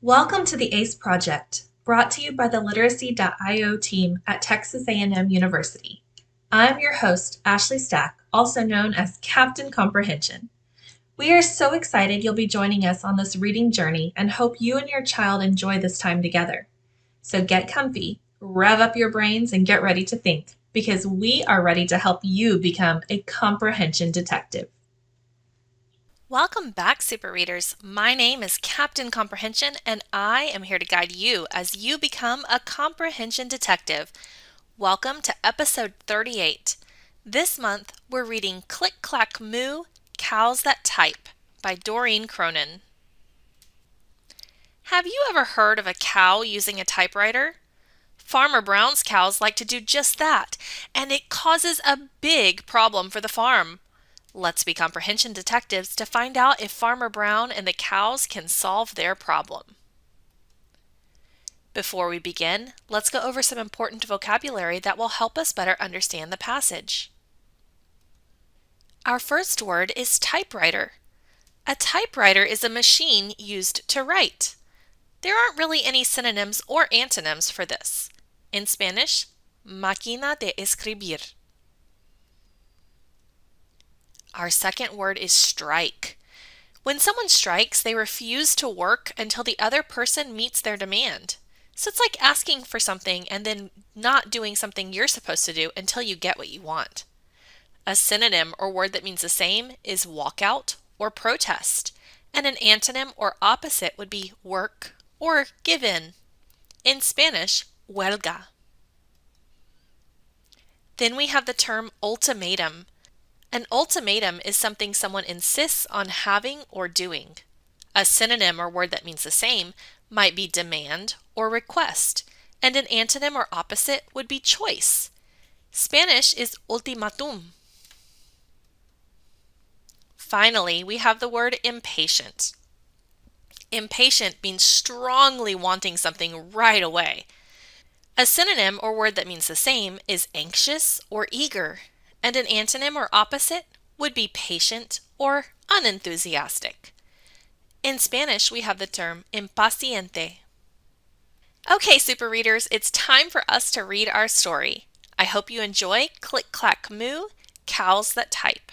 Welcome to the ACE Project, brought to you by the Literacy.io team at Texas A&M University. I'm your host, Ashley Stack, also known as Captain Comprehension. We are so excited you'll be joining us on this reading journey and hope you and your child enjoy this time together. So get comfy, rev up your brains, and get ready to think, because we are ready to help you become a comprehension detective. Welcome back, Super Readers. My name is Captain Comprehension, and I am here to guide you as you become a comprehension detective. Welcome to episode 38. This month, we're reading Click, Clack, Moo, Cows That Type by Doreen Cronin. Have you ever heard of a cow using a typewriter? Farmer Brown's cows like to do just that, and it causes a big problem for the farm. Let's be comprehension detectives to find out if Farmer Brown and the cows can solve their problem. Before we begin, let's go over some important vocabulary that will help us better understand the passage. Our first word is typewriter. A typewriter is a machine used to write. There aren't really any synonyms or antonyms for this. In Spanish, máquina de escribir. Our second word is strike. When someone strikes, they refuse to work until the other person meets their demand. So it's like asking for something and then not doing something you're supposed to do until you get what you want. A synonym or word that means the same is walkout or protest, and an antonym or opposite would be work or give in. In Spanish, huelga. Then we have the term ultimatum. An ultimatum is something someone insists on having or doing. A synonym or word that means the same might be demand or request, and an antonym or opposite would be choice. Spanish is ultimatum. Finally, we have the word impatient. Impatient means strongly wanting something right away. A synonym or word that means the same is anxious or eager, and an antonym or opposite would be patient or unenthusiastic. In Spanish, we have the term impaciente. Okay, super readers, it's time for us to read our story. I hope you enjoy Click, Clack, Moo, Cows That Type.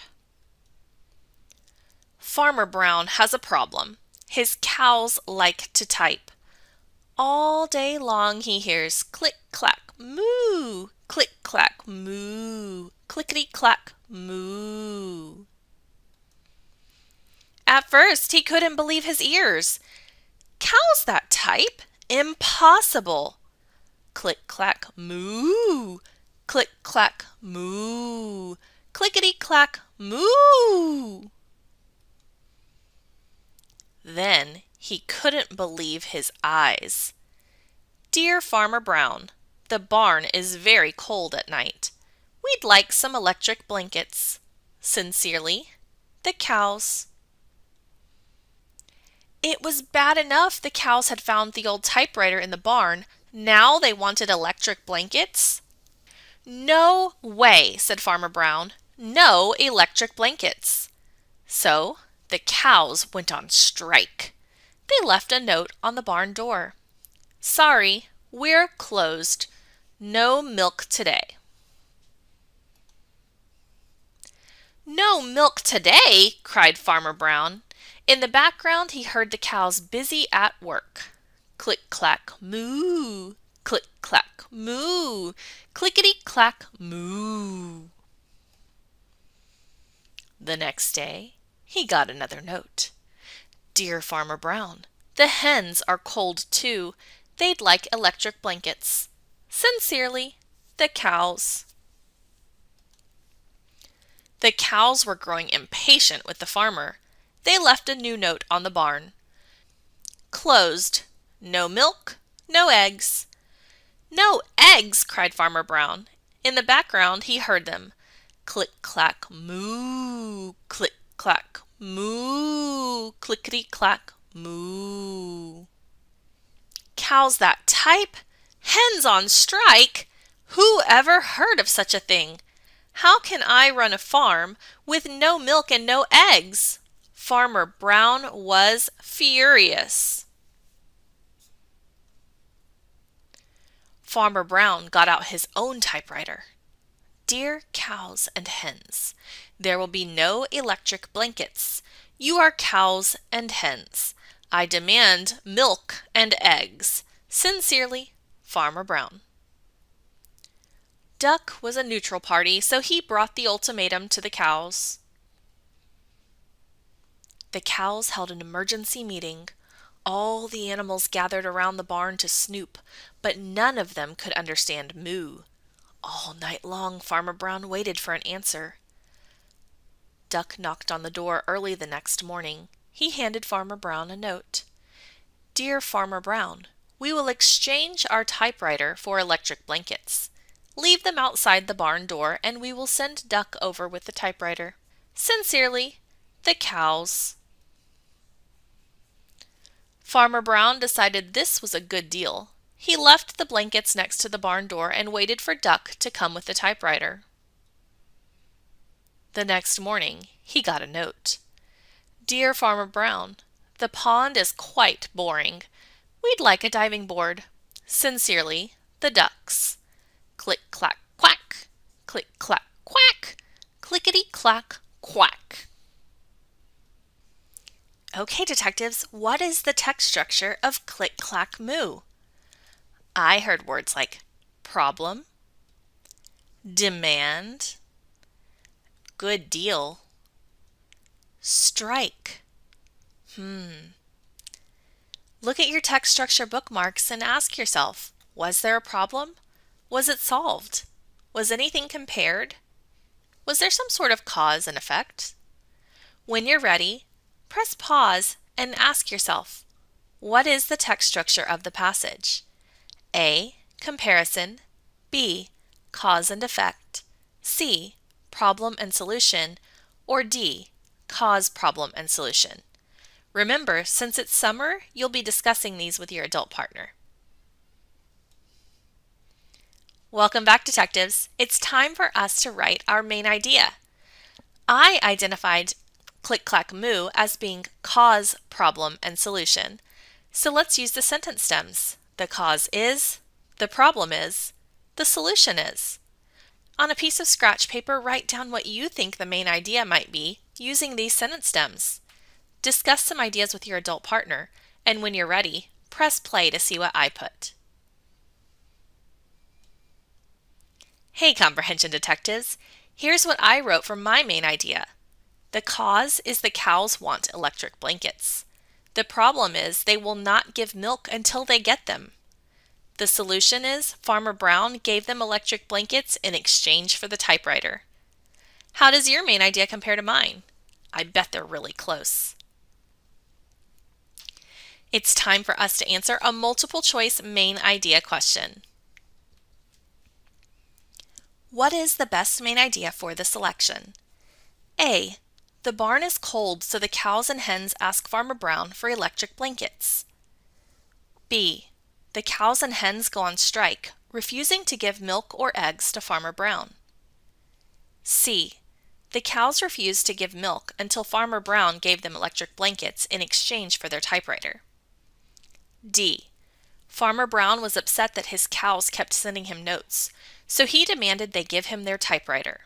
Farmer Brown has a problem. His cows like to type. All day long he hears click, clack, moo, click, clack, moo, clickety, clack, moo. At first, he couldn't believe his ears. Cows that type? Impossible! Click, clack, moo, click, clack, moo, clickety, clack, moo. Then he couldn't believe his eyes. Dear Farmer Brown, the barn is very cold at night. We'd like some electric blankets. Sincerely, the cows. It was bad enough the cows had found the old typewriter in the barn. Now they wanted electric blankets? No way, said Farmer Brown. No electric blankets. So the cows went on strike. They left a note on the barn door. Sorry, we're closed. No milk today. No milk today, cried Farmer Brown. In the background, he heard the cows busy at work. Click, clack, moo. Click, clack, moo. Clickety, clack, moo. The next day, he got another note. Dear Farmer Brown, the hens are cold too. They'd like electric blankets. Sincerely, the cows. The cows were growing impatient with the farmer. They left a new note on the barn. Closed. No milk, no eggs. No eggs, cried Farmer Brown. In the background, he heard them. Click, clack, moo. Click, clack, moo. Clickety, clack, moo. Cows that type? Hens on strike? Who ever heard of such a thing? How can I run a farm with no milk and no eggs? Farmer Brown was furious. Farmer Brown got out his own typewriter. Dear cows and hens, there will be no electric blankets. You are cows and hens. I demand milk and eggs. Sincerely, Farmer Brown. Duck was a neutral party, so he brought the ultimatum to the cows. The cows held an emergency meeting. All the animals gathered around the barn to snoop, but none of them could understand moo. All night long, Farmer Brown waited for an answer. Duck knocked on the door early the next morning. He handed Farmer Brown a note. Dear Farmer Brown, we will exchange our typewriter for electric blankets. Leave them outside the barn door and we will send Duck over with the typewriter. Sincerely, the cows. Farmer Brown decided this was a good deal. He left the blankets next to the barn door and waited for Duck to come with the typewriter. The next morning, he got a note. Dear Farmer Brown, the pond is quite boring. We'd like a diving board. Sincerely, the ducks. Click, clack, quack. Click, clack, quack. Clickety, clack, quack. Okay, detectives, what is the text structure of Click, Clack, Moo? I heard words like problem, demand, good deal, strike. Look at your text structure bookmarks and ask yourself, was there a problem? Was it solved? Was anything compared? Was there some sort of cause and effect? When you're ready, press pause and ask yourself, what is the text structure of the passage? A. Comparison. B. Cause and effect. C. Problem and solution. Or D. Cause, problem, and solution. Remember, since it's summer, you'll be discussing these with your adult partner. Welcome back, detectives. It's time for us to write our main idea. I identified Click, Clack, Moo as being cause, problem, and solution. So let's use the sentence stems. The cause is, the problem is, the solution is. On a piece of scratch paper, write down what you think the main idea might be using these sentence stems. Discuss some ideas with your adult partner, and when you're ready, press play to see what I put. Hey, comprehension detectives! Here's what I wrote for my main idea. The cause is the cows want electric blankets. The problem is they will not give milk until they get them. The solution is Farmer Brown gave them electric blankets in exchange for the typewriter. How does your main idea compare to mine? I bet they're really close. It's time for us to answer a multiple choice main idea question. What is the best main idea for the selection? A. The barn is cold, so the cows and hens ask Farmer Brown for electric blankets. B. The cows and hens go on strike, refusing to give milk or eggs to Farmer Brown. C. The cows refused to give milk until Farmer Brown gave them electric blankets in exchange for their typewriter. D. Farmer Brown was upset that his cows kept sending him notes, so he demanded they give him their typewriter.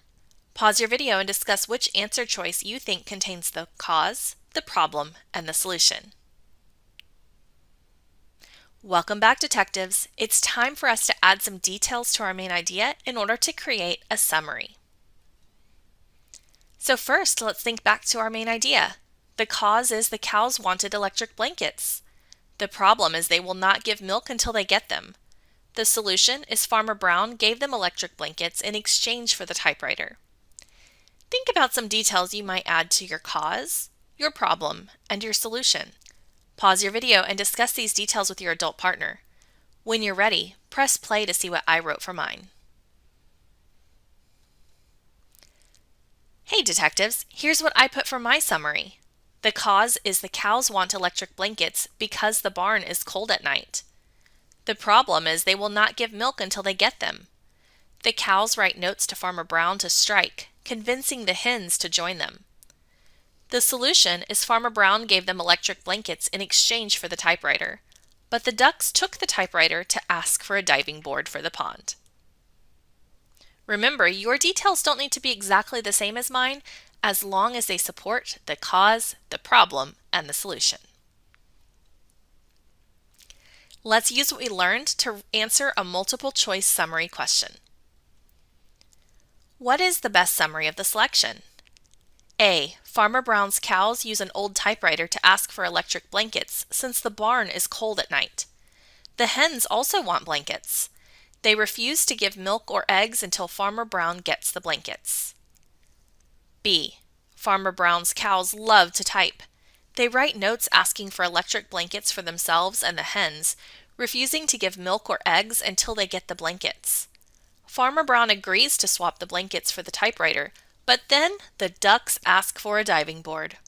Pause your video and discuss which answer choice you think contains the cause, the problem, and the solution. Welcome back, detectives. It's time for us to add some details to our main idea in order to create a summary. So first, let's think back to our main idea. The cause is the cows wanted electric blankets. The problem is they will not give milk until they get them. The solution is Farmer Brown gave them electric blankets in exchange for the typewriter. Think about some details you might add to your cause, your problem, and your solution. Pause your video and discuss these details with your adult partner. When you're ready, press play to see what I wrote for mine. Hey, detectives, here's what I put for my summary. The cause is the cows want electric blankets because the barn is cold at night. The problem is they will not give milk until they get them. The cows write notes to Farmer Brown to strike, convincing the hens to join them. The solution is Farmer Brown gave them electric blankets in exchange for the typewriter. but the ducks took the typewriter to ask for a diving board for the pond. Remember, your details don't need to be exactly the same as mine as long as they support the cause, the problem, and the solution. Let's use what we learned to answer a multiple choice summary question. What is the best summary of the selection? A. Farmer Brown's cows use an old typewriter to ask for electric blankets since the barn is cold at night. The hens also want blankets. They refuse to give milk or eggs until Farmer Brown gets the blankets. B. Farmer Brown's cows love to type. They write notes asking for electric blankets for themselves and the hens, refusing to give milk or eggs until they get the blankets. Farmer Brown agrees to swap the blankets for the typewriter, but then the ducks ask for a diving board.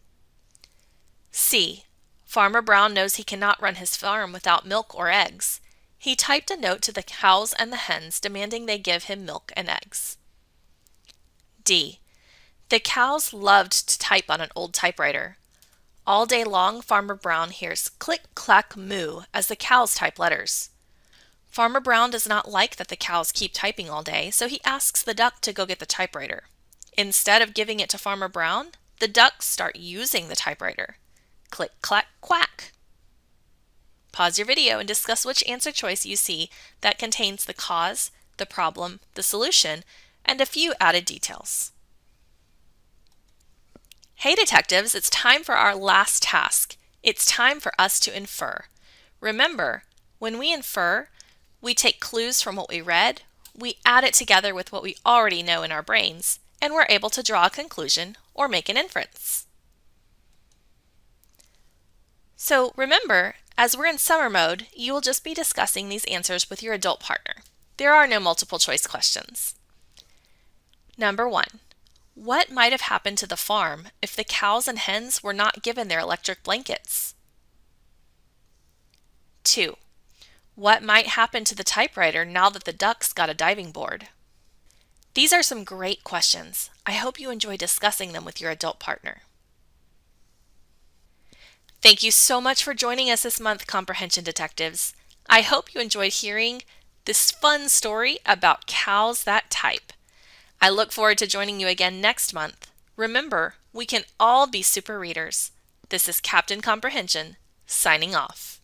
C. Farmer Brown knows he cannot run his farm without milk or eggs. He typed a note to the cows and the hens demanding they give him milk and eggs. D. The cows loved to type on an old typewriter. All day long, Farmer Brown hears click, clack, moo as the cows type letters. Farmer Brown does not like that the cows keep typing all day, so he asks the duck to go get the typewriter. Instead of giving it to Farmer Brown, the ducks start using the typewriter. Click, clack, quack. Pause your video and discuss which answer choice you see that contains the cause, the problem, the solution, and a few added details. Hey detectives, it's time for our last task. It's time for us to infer. Remember, when we infer, we take clues from what we read, we add it together with what we already know in our brains, and we're able to draw a conclusion or make an inference. So remember, as we're in summer mode, you will just be discussing these answers with your adult partner. There are no multiple choice questions. Number 1. What might have happened to the farm if the cows and hens were not given their electric blankets? 2. What might happen to the typewriter now that the ducks got a diving board? These are some great questions. I hope you enjoy discussing them with your adult partner. Thank you so much for joining us this month, Comprehension Detectives. I hope you enjoyed hearing this fun story about cows that type. I look forward to joining you again next month. Remember, we can all be super readers. This is Captain Comprehension, signing off.